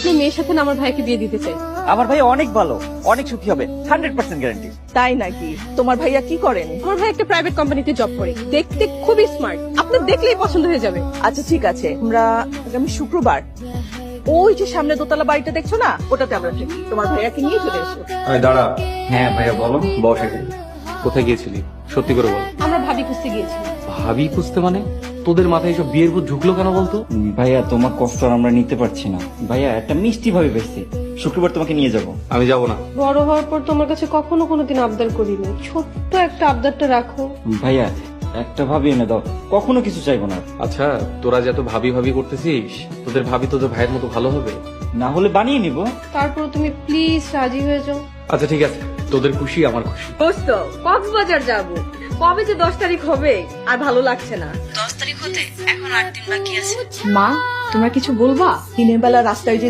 আপনার মেয়ের সাথে না আমার ভাইকে বিয়ে দিতে চাই। আমার ভাই অনেক ভালো, অনেক সুখী হবে, 100% গ্যারান্টি। তাই নাকি? তোমার ভাইয়া কি করেন? আমার ভাই একটা প্রাইভেট কোম্পানিতে জব করে, দেখতে খুবই স্মার্ট, আপনার দেখলেই পছন্দ হয়ে যাবে। আচ্ছা ঠিক আছে, আমরা আগামী শুক্রবার ওই যে সামনে দোতলা বাড়িটা দেখছো না, ওটাতে আমরা থাকি। তোমার ভাইয়াকে নিয়ে চলে এসো। দাঁড়া। হ্যাঁ ভাইয়া বলো। বস এখানে। কোথায় গিয়েছিলি সত্যি করে বল। আমরা ভাবি খুঁজতে গিয়েছি। ভাবি খুঁজতে মানে? তোদের মাথায় এসব বিয়ের ভূত ঢুকলো কেন বলতো? ভাইয়া তোমার কষ্ট আর আমরা নিতে পারছি না। ভাইয়া একটা মিষ্টি ভাবে বেশি, শুক্রবার তোমাকে নিয়ে যাব। আমি যাব না। বড় হওয়ার পর তোমার কাছে কখনো কোনোদিন আবদার করিনি, ছোট্ট একটা আবদারটা রাখো। ভাইয়া একটা ভাবি এনে দাও, কখনো কিছু চাইবো না। আচ্ছা তোরা যে এত ভাবি ভাবি করতেছিস, তোদের ভাবি তোদের ভাইয়ের মতো ভালো হবে? না হলে বানিয়ে নিব। তারপর তুমি প্লিজ রাজি হয়ে যাও। আচ্ছা ঠিক আছে, তোদের খুশি আমার খুশি। দোস্ত কক্সবাজার যাব, কবে যে 10 তারিখ হবে আর ভালো লাগছে না। 10 তারিখ হতে এখন 8 দিন বাকি আছে। মা, তোমরা কিছু বলবা? দিনের বেলা রাস্তায় যে